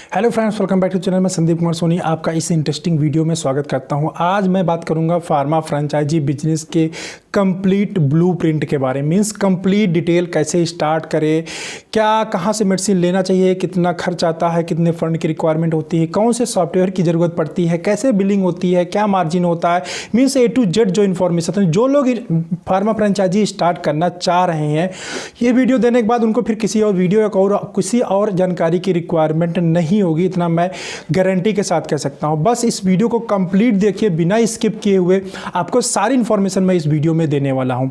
Hello friends, welcome back to channel. मैं संदीप कुमार सोनी आपका इस इंटरेस्टिंग वीडियो में स्वागत करता हूं। आज मैं बात करूंगा फार्मा फ्रेंचाइजी बिजनेस के कंप्लीट ब्लूप्रिंट के बारे में। मींस कंप्लीट डिटेल, कैसे स्टार्ट करें, क्या कहां से मेडिसिन लेना चाहिए, कितना खर्च आता है, कितने फंड की रिक्वायरमेंट होती है, कौन से सॉफ्टवेयर की ज़रूरत पड़ती है, कैसे बिलिंग होती है, क्या मार्जिन होता है। मीन्स A to Z जो इन्फॉर्मेशन है, जो लोग फार्मा फ्रेंचाइजी स्टार्ट करना चाह रहे हैं, ये वीडियो देने के बाद उनको फिर किसी और वीडियो या किसी और जानकारी की रिक्वायरमेंट नहीं होगी, इतना मैं गारंटी के साथ कह सकता हूं। बस इस वीडियो को कंप्लीट देखिए, बिना स्किप किए हुए। आपको सारी इन्फॉर्मेशन मैं इस वीडियो में देने वाला हूं।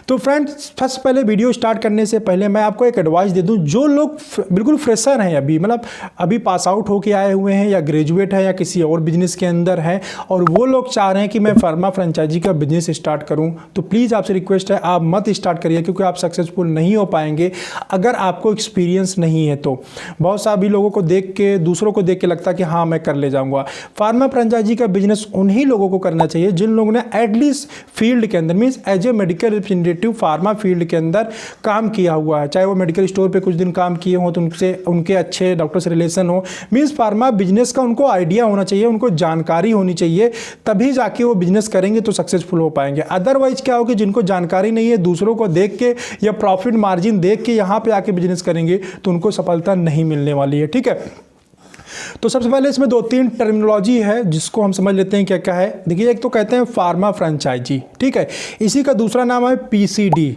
तो फ्रेंड्स, फर्स्ट पहले वीडियो स्टार्ट करने से पहले मैं आपको एक एडवाइस दे दूं। जो लोग बिल्कुल फ्रेशर हैं, अभी मतलब अभी पास आउट होके आए हुए हैं, या ग्रेजुएट है, या किसी और बिजनेस के अंदर है, और वो लोग चाह रहे हैं कि मैं फार्मा फ्रेंचाइजी का बिजनेस स्टार्ट करूं, तो प्लीज़ आपसे रिक्वेस्ट है, आप मत स्टार्ट करिए, क्योंकि आप सक्सेसफुल नहीं हो पाएंगे अगर आपको एक्सपीरियंस नहीं है। तो बहुत सभी लोगों को देख के, दूसरों को देख के लगता है कि हाँ मैं कर ले जाऊंगा। फार्मा फ्रेंचाइजी का बिजनेस उन्हीं लोगों को करना चाहिए जिन लोगों ने एटलीस्ट फील्ड के अंदर, means as a medical representative pharma field के अंदर काम किया हुआ है। चाहे वो मेडिकल स्टोर पे कुछ दिन काम किए हों, तो उनके अच्छे डॉक्टर से रिलेशन हो। मींस फार्मा बिजनेस का उनको आइडिया होना चाहिए, उनको जानकारी होनी चाहिए, तभी जाके वो बिजनेस करेंगे तो सक्सेसफुल हो पाएंगे। अदरवाइज क्या होगा, जिनको जानकारी नहीं है, दूसरों को देख के या प्रॉफिट मार्जिन देख के यहाँ पे आके बिजनेस करेंगे, तो उनको सफलता नहीं मिलने वाली है। ठीक है, तो सबसे पहले इसमें 2-3 टर्मिनोलॉजी है जिसको हम समझ लेते हैं क्या क्या है। देखिए, एक तो कहते हैं फार्मा फ्रेंचाइजी, ठीक है। इसी का दूसरा नाम है PCD,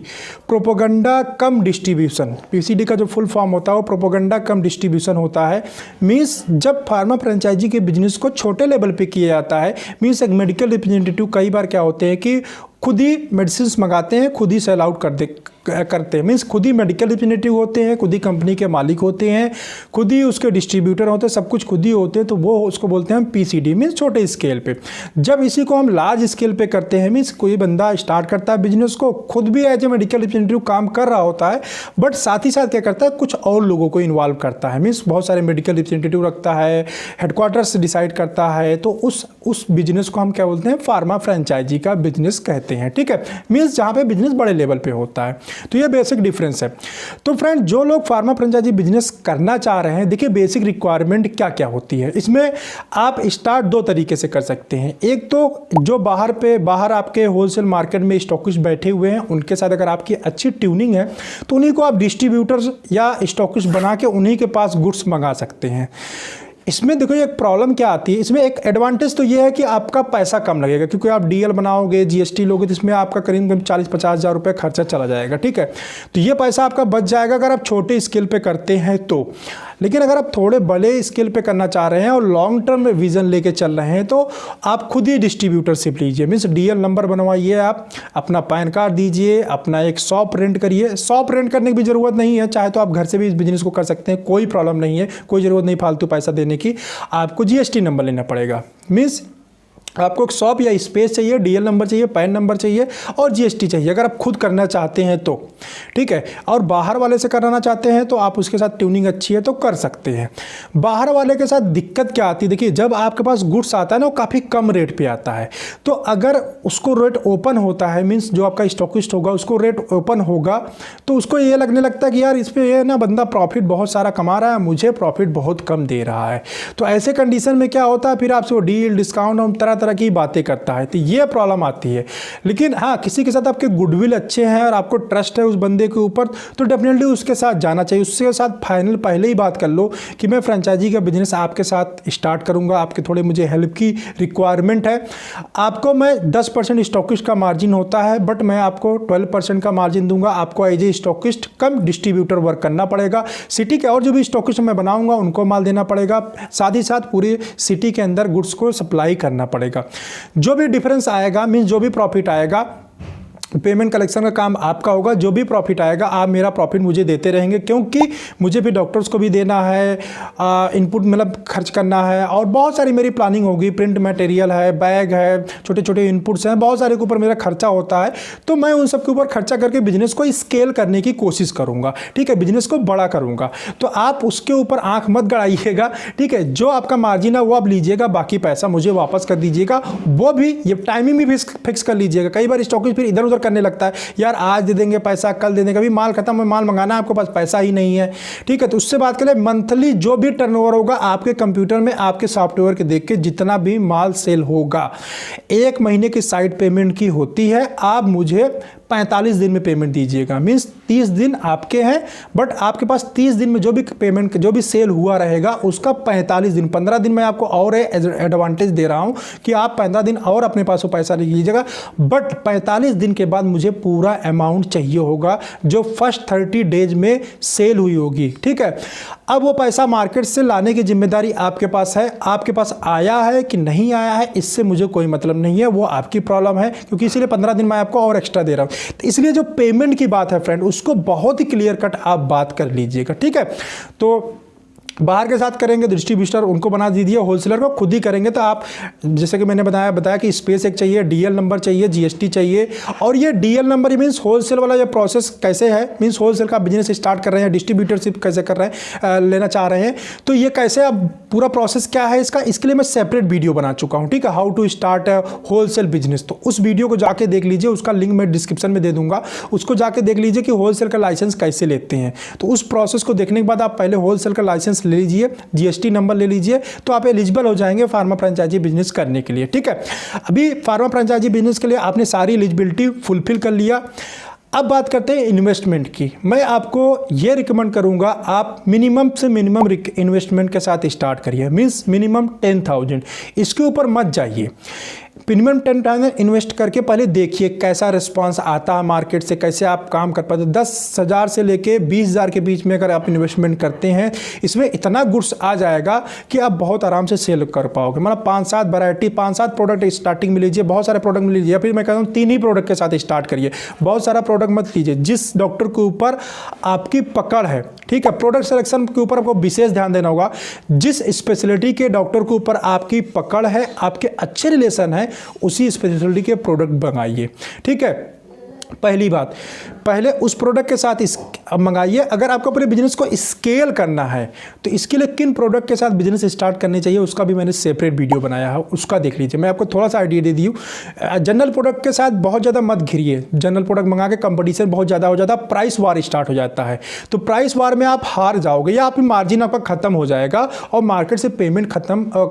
प्रोपोगंडा कम डिस्ट्रीब्यूशन। PCD का जो फुल फॉर्म होता है वो प्रोपोगंडा कम डिस्ट्रीब्यूशन होता है। मींस जब फार्मा फ्रेंचाइजी के बिजनेस को छोटे लेवल पे किया जाता है, मींस एक मेडिकल रिप्रेजेंटेटिव कई बार क्या होते हैं कि खुद ही मेडिसिन मंगाते हैं, खुद ही सेल आउट करते हैं। मीन्स खुद ही मेडिकल रिप्रेजेंटेटिव होते हैं, खुद ही कंपनी के मालिक होते हैं, खुद ही उसके डिस्ट्रीब्यूटर होते हैं, सब कुछ खुद ही होते हैं। तो वो उसको बोलते हैं हम PCD, मीन्स छोटे स्केल पे। जब इसी को हम लार्ज स्केल पे करते हैं, मीन्स कोई बंदा स्टार्ट करता है बिजनेस को, खुद भी एज ए मेडिकल रिप्रेजेंटेटिव काम कर रहा होता है, बट साथ ही साथ क्या करता है, कुछ और लोगों को इन्वॉल्व करता है। मीन्स बहुत सारे मेडिकल रिप्रेजेंटेटिव रखता है, हेडक्वार्टर्स डिसाइड करता है। तो उस बिजनेस को हम क्या बोलते हैं, फार्मा फ्रेंचाइजी का बिजनेस कहते हैं। ठीक है, मीन्स जहाँ पे बिजनेस बड़े लेवल पे होता है। तो ये बेसिक डिफरेंस है। तो फ्रेंड, जो लोग फार्मा फ्रेंचाइजी बिजनेस करना चाह रहे हैं, देखिए बेसिक रिक्वायरमेंट क्या क्या होती है। इसमें आप स्टार्ट 2 तरीके से कर सकते हैं। एक तो जो बाहर आपके होलसेल मार्केट में स्टॉकिस्ट बैठे हुए हैं, उनके साथ अगर आपकी अच्छी ट्यूनिंग है, तो उन्हीं को आप डिस्ट्रीब्यूटर्स या स्टॉकिस्ट बना के उन्हीं के पास गुड्स मंगा सकते हैं। इसमें देखो एक प्रॉब्लम क्या आती है, इसमें एक एडवांटेज तो ये है कि आपका पैसा कम लगेगा, क्योंकि आप DL बनाओगे, GST लोगे, तो इसमें आपका करीब 40-50 हज़ार रुपये खर्चा चला जाएगा। ठीक है, तो ये पैसा आपका बच जाएगा अगर आप छोटे स्केल पे करते हैं तो। लेकिन अगर आप थोड़े बड़े स्केल पे करना चाह रहे हैं और लॉन्ग टर्म विजन लेके चल रहे हैं, तो आप खुद ही डिस्ट्रीब्यूटरशिप लीजिए। मीन्स DL नंबर बनवाइए, आप अपना पैन कार्ड दीजिए, अपना एक शॉप रेंट करिए। शॉप रेंट करने की भी ज़रूरत नहीं है, चाहे तो आप घर से भी इस बिजनेस को कर सकते हैं, कोई प्रॉब्लम नहीं है, कोई ज़रूरत नहीं फालतू पैसा देने की। आपको GST नंबर लेना पड़ेगा। मीन्स आपको एक शॉप या स्पेस चाहिए, DL नंबर चाहिए, पैन नंबर चाहिए और GST चाहिए, अगर आप खुद करना चाहते हैं तो। ठीक है, और बाहर वाले से कराना चाहते हैं तो आप उसके साथ ट्यूनिंग अच्छी है तो कर सकते हैं। बाहर वाले के साथ दिक्कत क्या आती है, देखिए जब आपके पास गुड्स आता है ना, वो काफ़ी कम रेट पे आता है। तो अगर उसको रेट ओपन होता है, मीन्स जो आपका स्टॉकिस्ट होगा उसको रेट ओपन होगा, तो उसको ये लगने लगता है कि यार इस पर ये ना बंदा प्रॉफिट बहुत सारा कमा रहा है, मुझे प्रॉफिट बहुत कम दे रहा है। तो ऐसे कंडीशन में क्या होता है, फिर आपसे वो डील, डिस्काउंट और तरह की बातें करता है। तो ये प्रॉब्लम आती है। लेकिन हाँ, किसी के साथ आपके गुडविल अच्छे हैं और आपको ट्रस्ट है उस बंदे के ऊपर, तो डेफिनेटली उसके साथ जाना चाहिए। उसके साथ फाइनल पहले ही बात कर लो कि मैं फ्रेंचाइजी का बिजनेस आपके साथ स्टार्ट करूंगा, आपके थोड़े मुझे हेल्प की रिक्वायरमेंट है। आपको मैं 10% स्टॉकिस्ट का मार्जिन होता है, बट मैं आपको 12% का मार्जिन दूंगा। आपको as a stockist cum distributor work करना पड़ेगा। सिटी के और जो भी स्टॉकिस्ट मैं बनाऊंगा उनको माल देना पड़ेगा, साथ ही साथ पूरी सिटी के अंदर गुड्स को सप्लाई करना पड़ेगा। जो भी डिफरेंस आएगा, मीन्स जो भी प्रॉफिट आएगा, पेमेंट कलेक्शन का काम आपका होगा। जो भी प्रॉफिट आएगा, आप मेरा प्रॉफिट मुझे देते रहेंगे, क्योंकि मुझे भी डॉक्टर्स को भी देना है, इनपुट मतलब खर्च करना है, और बहुत सारी मेरी प्लानिंग होगी। प्रिंट मटेरियल है, बैग है, छोटे छोटे इनपुट्स हैं, बहुत सारे के ऊपर मेरा खर्चा होता है। तो मैं उन सब के ऊपर खर्चा करके बिजनेस को स्केल करने की कोशिश करूँगा। ठीक है, बिजनेस को बड़ा करूँगा। तो आप उसके ऊपर आँख मत गड़ाइएगा। ठीक है, जो आपका मार्जिन है वो आप लीजिएगा, बाकी पैसा मुझे वापस कर दीजिएगा। वो भी ये टाइमिंग भी फिक्स कर लीजिएगा। कई बार स्टॉकिस्ट फिर इधर उधर करने लगता है, यार आज दे देंगे पैसा, कल दे देंगे, अभी माल खत्म है, माल मंगाना है, आपके पास पैसा ही नहीं है। ठीक है, तो उससे बात करें मंथली जो भी टर्नओवर होगा आपके कंप्यूटर में, आपके सॉफ्टवेयर के देख के जितना भी माल सेल होगा, 1 महीने की साइड पेमेंट की होती है। आप मुझे 45 दिन में पेमेंट दीजिएगा, मीन्स 30 दिन आपके हैं, बट आपके पास 30 दिन में जो भी पेमेंट, जो भी सेल हुआ रहेगा उसका 45 दिन, 15 दिन में आपको और एडवांटेज दे रहा हूं कि आप 15 दिन और अपने पास वो पैसा लीजिएगा, बट 45 दिन के बाद मुझे पूरा अमाउंट चाहिए होगा जो फर्स्ट 30 डेज में सेल हुई होगी। ठीक है, अब वो पैसा मार्केट से लाने की जिम्मेदारी आपके पास है। आपके पास आया है कि नहीं आया है इससे मुझे कोई मतलब नहीं है, वो आपकी प्रॉब्लम है, क्योंकि इसीलिए 15 दिन मैं आपको और एक्स्ट्रा दे रहा हूं। तो इसलिए जो पेमेंट की बात है फ्रेंड, उसको बहुत ही क्लियर कट आप बात कर लीजिएगा। ठीक है, तो बाहर के साथ करेंगे तो डिस्ट्रीब्यूटर उनको बना दीजिए, होलसेलर को खुद ही करेंगे तो आप, जैसे कि मैंने बताया कि स्पेस एक चाहिए, डीएल नंबर चाहिए, जीएसटी चाहिए। और ये डीएल नंबर मीन्स होलसेल वाला ये प्रोसेस कैसे है, मीन्स होलसेल का बिजनेस स्टार्ट कर रहे हैं, डिस्ट्रीब्यूटरशिप कैसे कर रहे हैं, लेना चाह रहे हैं, तो ये कैसे, अब पूरा प्रोसेस क्या है इसका, इसके लिए मैं सेपरेट वीडियो बना चुका हूँ। ठीक है, how to start wholesale business, तो उस वीडियो को जाके देख लीजिए, उसका लिंक मैं डिस्क्रिप्शन में दे दूंगा, उसको जाके देख लीजिए कि होलसेल का लाइसेंस कैसे लेते हैं। तो उस प्रोसेस को देखने के बाद आप पहले होलसेल का लाइसेंस ले लीजिए, जीएसटी नंबर ले लीजिए, तो आप एलिजिबल हो जाएंगे फार्मा फ्रेंचाइजी बिजनेस करने के लिए। ठीक है, अभी फार्मा फ्रेंचाइजी बिजनेस के लिए आपने सारी एलिजिबिलिटी फुलफिल कर लिया। अब बात करते हैं इन्वेस्टमेंट की। मैं आपको ये रिकमेंड करूंगा आप मिनिमम से मिनिमम इन्वेस्टमेंट के साथ स्टार्ट करिए, मीन्स मिनिमम 10,000, इसके ऊपर मत जाइए। मिनिमम 10,000 इन्वेस्ट करके पहले देखिए कैसा रिस्पांस आता है मार्केट से, कैसे आप काम कर पाते हैं। 10,000 से लेके 20,000 के बीच में अगर आप इन्वेस्टमेंट करते हैं, इसमें इतना गुड्स आ जाएगा कि आप बहुत आराम से सेल कर पाओगे। मतलब 5-7 वैरायटी, 5-7 प्रोडक्ट स्टार्टिंग में लीजिए, बहुत सारे प्रोडक्ट में लीजिए, या फिर मैं कहता हूँ 3 ही प्रोडक्ट के साथ स्टार्ट करिए, बहुत सारा प्रोडक्ट मत लीजिए। जिस डॉक्टर के ऊपर आपकी पकड़ है, ठीक है, प्रोडक्ट सिलेक्शन के ऊपर आपको विशेष ध्यान देना होगा। जिस स्पेशलिटी के डॉक्टर के ऊपर आपकी पकड़ है, आपके अच्छे रिलेशन है, उसी स्पेशलिटी के प्रोडक्ट मंगाइए। ठीक है, पहली बात, पहले उस प्रोडक्ट के साथ मंगाइए। अगर आपको अपने बिजनेस को स्केल करना है तो इसके लिए किन प्रोडक्ट के साथ बिजनेस स्टार्ट करने चाहिए उसका भी मैंने सेपरेट वीडियो बनाया है, उसका देख लीजिए। मैं आपको थोड़ा सा आइडिया दे दी हूँ। जनरल प्रोडक्ट के साथ बहुत ज़्यादा मत घिरिए, जनरल प्रोडक्ट मंगा के कंपटीशन बहुत ज़्यादा हो जाता है, प्राइस वार स्टार्ट हो जाता है, तो प्राइस वार में आप हार जाओगे या आपकी मार्जिन आपका खत्म हो जाएगा और मार्केट से पेमेंट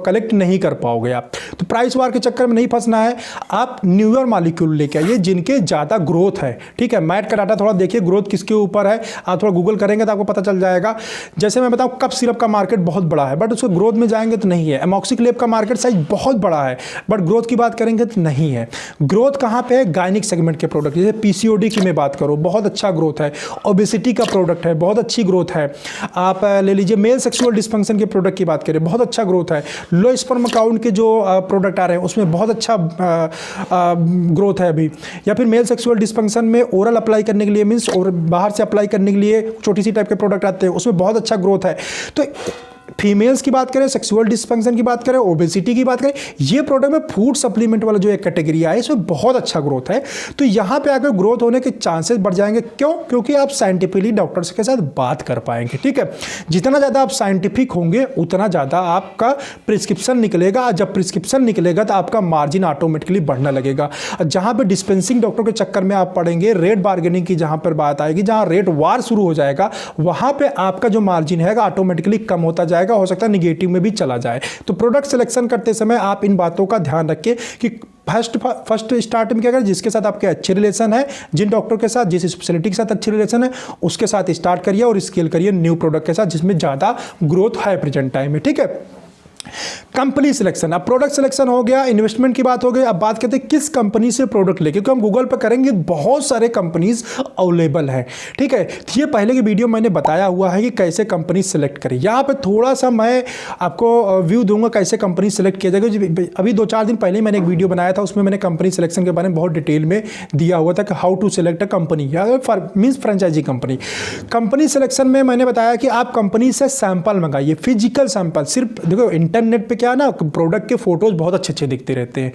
कलेक्ट नहीं कर पाओगे आप। तो प्राइस वार के चक्कर में नहीं फंसना है। आप न्यूअर मॉलिक्यूल लेके आइए जिनके ज़्यादा ग्रोथ है। ठीक है, मैट का डाटा थोड़ा देखिए, ग्रोथ किसके ऊपर है, आप थोड़ा गूगल करेंगे तो आपको पता चल जाएगा। जैसे मैं बताऊं, कफ सिरप का मार्केट बहुत बड़ा है बट उसको ग्रोथ में जाएंगे तो नहीं है। एमॉक्सिक्लेव का मार्केट साइज बहुत बड़ा है बट ग्रोथ की बात करेंगे तो नहीं है। ग्रोथ कहां पे है, गायनिक सेगमेंट के प्रोडक्ट, जैसे पीसीओडी की मैं बात करूं, बहुत अच्छा ग्रोथ है। ओबेसिटी का प्रोडक्ट है, बहुत अच्छी ग्रोथ है। आप ले लीजिए मेल सेक्सुअल डिस्फंक्शन के प्रोडक्ट की बात करें, बहुत अच्छा ग्रोथ है। लो स्पर्म काउंट के जो प्रोडक्ट आ रहे हैं उसमें बहुत अच्छा ग्रोथ है अभी। या फिर मेल सेक्सुअल डिस्फंक्शन में ओरल अप्लाई करने के लिए, मीन्स और बाहर से अप्लाई करने के लिए छोटी सी टाइप के प्रोडक्ट आते हैं, उसमें बहुत अच्छा ग्रोथ है। तो फीमेल्स की बात करें, सेक्सुअल डिस्फंक्शन की बात करें, ओबेसिटी की बात करें, ये प्रोडक्ट में फूड सप्लीमेंट वाला जो एक कैटेगरी है इसमें बहुत अच्छा ग्रोथ है। तो यहाँ पे आकर ग्रोथ होने के चांसेस बढ़ जाएंगे। क्यों? क्योंकि आप साइंटिफिकली डॉक्टर्स के साथ बात कर पाएंगे। ठीक है, जितना ज़्यादा आप साइंटिफिक होंगे उतना ज़्यादा आपका प्रिस्क्रिप्शन निकलेगा। जब प्रिस्क्रिप्शन निकलेगा तो आपका मार्जिन ऑटोमेटिकली बढ़ने लगेगा। जहाँ पर डिस्पेंसिंग डॉक्टर के चक्कर में आप पड़ेंगे, रेट बार्गेनिंग की जहाँ पर बात आएगी, जहाँ रेट वार शुरू हो जाएगा, वहाँ पर आपका जो मार्जिन है ऑटोमेटिकली कम होता जाएगा, हो सकता है निगेटिव में भी चला जाए। तो प्रोडक्ट सिलेक्शन करते समय आप इन बातों का ध्यान रखें कि फर्स्ट स्टार्ट में क्या करें, जिसके साथ आपके अच्छे रिलेशन है, जिन डॉक्टर के साथ, जिस स्पेशलिटी के साथ अच्छे रिलेशन है, उसके साथ स्टार्ट करिए और स्केल करिए न्यू प्रोडक्ट के साथ जिसमें ज़्यादा ग्रोथ है प्रेजेंट टाइम में। ठीक है, कंपनी सिलेक्शन। अब प्रोडक्ट सिलेक्शन हो गया, इन्वेस्टमेंट की बात हो गई। अब बात करते हैं किस कंपनी से प्रोडक्ट ले, क्योंकि हम गूगल पर करेंगे बहुत सारे कंपनीज अवेलेबल हैं। ठीक है, ये पहले की वीडियो मैंने बताया हुआ है कि कैसे कंपनी सेलेक्ट करें। यहाँ पे थोड़ा सा मैं आपको व्यू दूंगा कैसे कंपनी सेलेक्ट किया जाएगा। अभी 2-4 दिन पहले मैंने एक वीडियो बनाया था, उसमें मैंने कंपनी सिलेक्शन के बारे में बहुत डिटेल में दिया हुआ था कि how to select a company या means franchisee company. Company selection में मैंने बताया कि आप कंपनी से सैंपल मंगाइए, फिजिकल सैंपल। सिर्फ देखो इंटरनेट पे क्या है ना, प्रोडक्ट के फोटोज बहुत अच्छे अच्छे दिखते रहते हैं,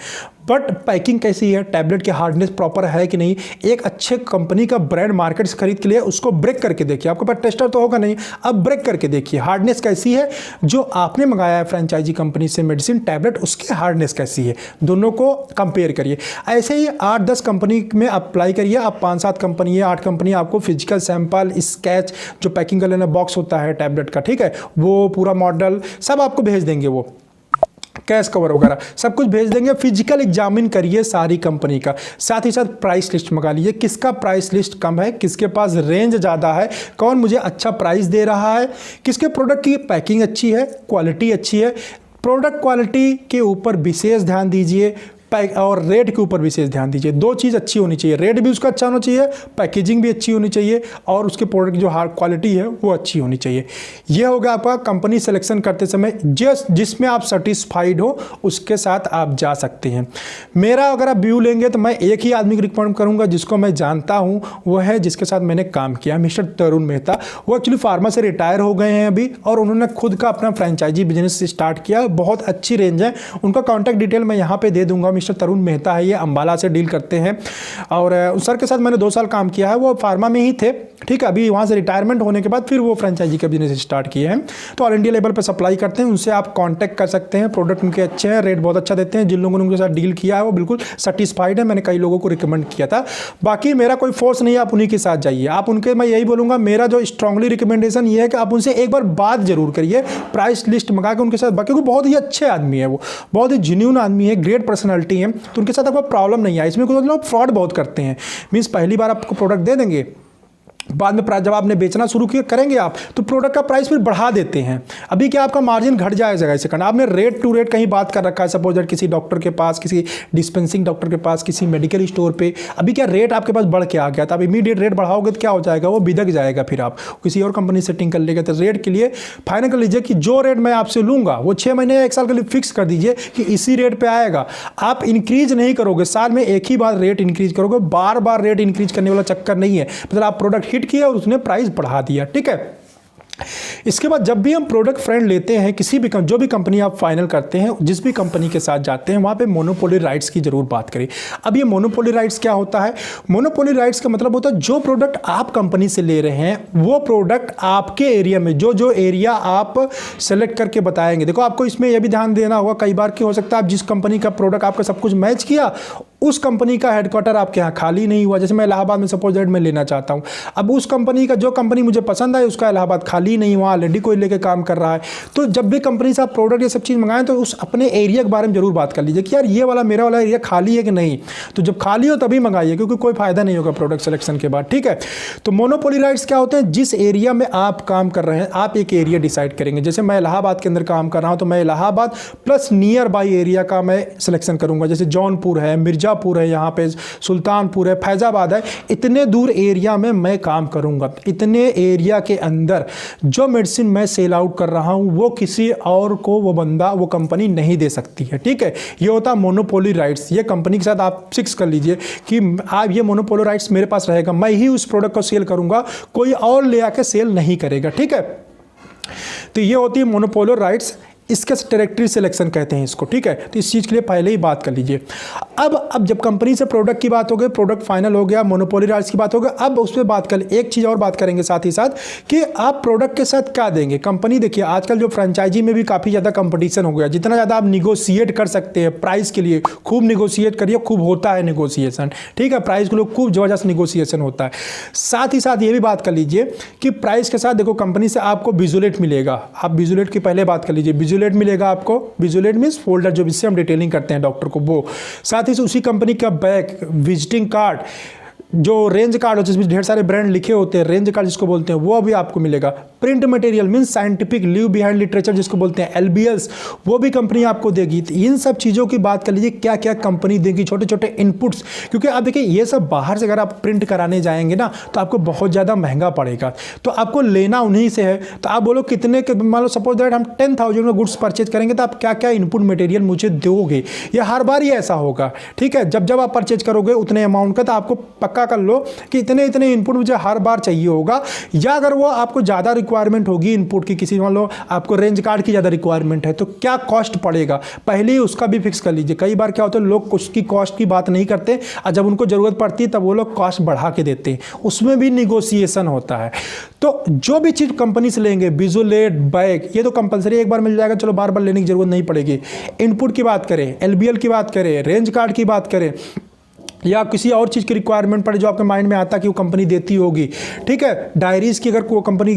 बट पैकिंग कैसी है, टैबलेट की हार्डनेस प्रॉपर है कि नहीं, एक अच्छे कंपनी का ब्रांड मार्केट से खरीद के लिए उसको ब्रेक करके देखिए। आपके पास टेस्टर तो होगा नहीं, अब ब्रेक करके देखिए हार्डनेस कैसी है, जो आपने मंगाया है फ्रेंचाइजी कंपनी से मेडिसिन टैबलेट उसकी हार्डनेस कैसी है, दोनों को कंपेयर करिए। ऐसे ही 8-10 कंपनी में अप्लाई करिए। आप 5-7 कंपनी है, 8 कंपनी आपको फिजिकल सैंपल, स्केच, जो पैकिंग का लेना बॉक्स होता है टैबलेट का, ठीक है, वो पूरा मॉडल सब आपको भेज देंगे, वो कैश कवर वगैरह सब कुछ भेज देंगे। फिजिकल एग्जामिन करिए सारी कंपनी का, साथ ही साथ प्राइस लिस्ट मंगा लीजिए, किसका प्राइस लिस्ट कम है, किसके पास रेंज ज़्यादा है, कौन मुझे अच्छा प्राइस दे रहा है, किसके प्रोडक्ट की पैकिंग अच्छी है, क्वालिटी अच्छी है। प्रोडक्ट क्वालिटी के ऊपर विशेष ध्यान दीजिए और रेट के ऊपर विशेष ध्यान दीजिए। दो चीज़ अच्छी होनी चाहिए, रेट भी उसका अच्छा होना चाहिए, पैकेजिंग भी अच्छी होनी चाहिए और उसके प्रोडक्ट की जो हार्ड क्वालिटी है वो अच्छी होनी चाहिए। ये होगा आपका कंपनी सिलेक्शन करते समय, जिसमें आप सेटिस्फाइड हो उसके साथ आप जा सकते हैं। मेरा अगर आप व्यू लेंगे तो मैं एक ही आदमी को रिकमेंड करूँगा जिसको मैं जानता हूँ, वो है जिसके साथ मैंने काम किया, मिस्टर तरुण मेहता। वो एक्चुअली फार्मा से रिटायर हो गए हैं अभी और उन्होंने खुद का अपना फ्रेंचाइजी बिजनेस स्टार्ट किया, बहुत अच्छी रेंज है। उनका कॉन्टैक्ट डिटेल मैं यहाँ पे दे दूंगा। मिस्टर तरुण मेहता है, ये अंबाला से डील करते हैं और उस सर के साथ मैंने 2 साल काम किया है। वो फार्मा में ही थे, ठीक है, अभी वहाँ से रिटायरमेंट होने के बाद फिर वो फ्रेंचाइजी का बिजनेस स्टार्ट किए हैं, तो ऑल इंडिया लेवल पर सप्लाई करते हैं। उनसे आप कांटेक्ट कर सकते हैं, प्रोडक्ट उनके अच्छे हैं, रेट बहुत अच्छा देते हैं। जिन लोगों ने उनके साथ डील किया है वो बिल्कुल सेटिस्फाइड है, मैंने कई लोगों को रिकमेंड किया था। बाकी मेरा कोई फोर्स नहीं है, आप उन्हीं के साथ जाइए। आप उनके, मैं यही बोलूँगा, मेरा जो स्ट्रांगली रिकमेंडेशन ये है कि आप उनसे एक बार बात जरूर करिए, प्राइस लिस्ट मंगा के उनके साथ, बाकी वो बहुत ही अच्छे आदमी है, वो बहुत ही जेन्युइन आदमी है, ग्रेट पर्सनैलिटी है, तो उनके साथ आपको प्रॉब्लम नहीं है। इसमें कुछ लोग फ्रॉड बहुत करते हैं, मीन्स पहली बार आपको प्रोडक्ट दे देंगे, बाद में जब आपने बेचना शुरू किया करेंगे आप तो प्रोडक्ट का प्राइस फिर बढ़ा देते हैं। अभी क्या आपका मार्जिन घट जाएगा ऐसे करना। आपने रेट टू रेट कहीं बात कर रखा है, सपोज दैट किसी डॉक्टर के पास, किसी डिस्पेंसिंग डॉक्टर के पास, किसी मेडिकल स्टोर पे, अभी क्या रेट आपके पास बढ़ के आ गया, तो आप इमीडिएट रेट बढ़ाओगे तो क्या हो जाएगा, वो बिदक जाएगा, फिर आप किसी और कंपनी सेटिंग कर लेगा। तो रेट के लिए फाइनल कर लीजिए कि जो रेट मैं आपसे लूँगा वो 6 महीने या 1 साल के लिए फिक्स कर दीजिए कि इसी रेट पर आएगा। आप इंक्रीज नहीं करोगे, साल में एक ही बार रेट इंक्रीज करोगे, बार बार रेट इंक्रीज करने वाला चक्कर नहीं है। मतलब आप प्रोडक्ट हिट किया और उसने प्राइस बढ़ा दिया, ठीक है। इसके बाद जब भी हम प्रोडक्ट फ्रेंड लेते हैं, किसी भी जो भी कंपनी आप फाइनल करते हैं, जिस भी कंपनी के साथ जाते हैं, वहाँ पे मोनोपोली राइट्स की जरूर बात करें। अब ये मोनोपोली राइट्स क्या होता है? मोनोपोली राइट्स का मतलब होता है जो प्रोडक्ट आप कंपनी से ले रहे हैं वो प्रोडक्ट आपके एरिया में, जो एरिया आप सेलेक्ट करके बताएंगे। देखो, आपको इसमें यह भी ध्यान देना होगा, कई बार क्या हो सकता है आप जिस कंपनी का प्रोडक्ट आपका सब कुछ मैच किया, उस कंपनी का हेडक्वार्टर आपके यहाँ खाली नहीं हुआ। जैसे मैं इलाहाबाद में सपोज दैट मैं लेना चाहता हूँ, अब उस कंपनी का, जो कंपनी मुझे पसंद है उसका इलाहाबाद खाली नहीं हुआ, ऑलरेडी कोई लेके काम कर रहा है। तो जब भी कंपनी से आप प्रोडक्ट ये सब चीज़ मंगाएं तो उस अपने एरिया के बारे में जरूर बात कर लीजिए कि यार ये वाला मेरा वाला एरिया खाली है कि नहीं। तो जब खाली हो तभी मंगाइए, क्योंकि कोई फायदा नहीं होगा प्रोडक्ट सिलेक्शन के बाद, ठीक है। तो मोनोपोली राइट्स क्या होते हैं? जिस एरिया में आप काम कर रहे हैं, आप एक एरिया डिसाइड करेंगे। जैसे मैं इलाहाबाद के अंदर काम कर रहा हूँ तो मैं Allahabad plus near by area का मैं सिलेक्शन करूँगा। जैसे जौनपुर है, मिर्जापुर है, यहाँ पे सुल्तानपुर है, फैजाबाद है, इतने दूर एरिया में मैं काम करूंगा। इतने एरिया के अंदर जो मेडिसिन मैं सेल आउट कर रहा हूं वो किसी और को वो बंदा, वो कंपनी नहीं दे सकती है, ठीक है। ये होता है मोनोपोली राइट्स। ये कंपनी के साथ आप फिक्स कर लीजिए कि आप ये मोनोपोली राइट्स मेरे पास रहेगा, मैं ही उस प्रोडक्ट को सेल करूंगा, कोई और ले आके सेल नहीं करेगा, ठीक है। तो ये होती है मोनोपोली राइट्स। इसके टेरिटरी सिलेक्शन कहते हैं इसको, ठीक है। तो इस चीज़ के लिए पहले ही बात कर लीजिए। अब जब कंपनी से प्रोडक्ट की बात हो गई, प्रोडक्ट फाइनल हो गया, मोनोपोली राइट्स की बात हो गई, अब उस पर बात कर, एक चीज़ और बात करेंगे साथ ही साथ कि आप प्रोडक्ट के साथ क्या देंगे। कंपनी, देखिए आजकल जो फ्रेंचाइजी में भी काफ़ी ज़्यादा कंपटीशन हो गया, जितना ज़्यादा आप निगोशिएट कर सकते हैं प्राइस के लिए, खूब निगोशिएट करिए, खूब होता है निगोशिएशन, ठीक है। प्राइस के लिए खूब ज़बरदस्त निगोशिएशन होता है। साथ ही साथ ये भी बात कर लीजिए कि प्राइस के साथ देखो कंपनी से आपको विजुलेट मिलेगा। आप विजुलेट की पहले बात कर लीजिए, विजुलेट मिलेगा आपको। विजुलेट मींस फोल्डर, जो जिससे हम डिटेलिंग करते हैं डॉक्टर को, वो। साथ ही उसी कंपनी का बैग, विजिटिंग कार्ड, जो रेंज कार्ड हो जिसमें ढेर सारे ब्रांड लिखे होते हैं, रेंज कार्ड जिसको बोलते हैं, वो भी आपको मिलेगा। Print material means scientific leave behind literature जिसको बोलते हैं, LBS, वो भी कंपनी आपको देगी। तो इन सब चीज़ों की बात कर लीजिए, क्या क्या कंपनी देगी, छोटे छोटे इनपुट्स। क्योंकि आप देखिए ये सब बाहर से अगर आप प्रिंट कराने जाएंगे ना तो आपको बहुत ज़्यादा महंगा पड़ेगा, तो आपको लेना उन्हीं से है। तो आप बोलो कितने के, मान लो सपोज दैट हम 10,000 में गुड्स परचेज करेंगे तो आप क्या क्या इनपुट मटेरियल मुझे दोगे, या हर बार ही ऐसा होगा, ठीक है। जब आप परचेज करोगे उतने अमाउंट का तो आपको पक्का कर लो कि इतने इतने इनपुट मुझे हर बार चाहिए होगा। या अगर वो आपको ज़्यादा रिक्वायरमेंट होगी इनपुट की, किसी मान लो आपको रेंज कार्ड की ज़्यादा रिक्वायरमेंट है, तो क्या कॉस्ट पड़ेगा पहले ही उसका भी फिक्स कर लीजिए। कई बार क्या होता है लोग उसकी कॉस्ट की बात नहीं करते और जब उनको ज़रूरत पड़ती है तब वो लोग कॉस्ट बढ़ा के देते हैं, उसमें भी निगोसिएशन होता है। तो जो भी चीज़ कंपनी से लेंगे, विजुलेट, बैग, ये तो कंपलसरी एक बार मिल जाएगा, चलो बार बार लेने की जरूरत नहीं पड़ेगी। इनपुट की बात करें, एलबीएल की बात करें, रेंज कार्ड की बात करें, या किसी और चीज़ की रिक्वायरमेंट पड़े जो आपके माइंड में आता कि वो कंपनी देती होगी, ठीक है। डायरीज़ की अगर कोई कंपनी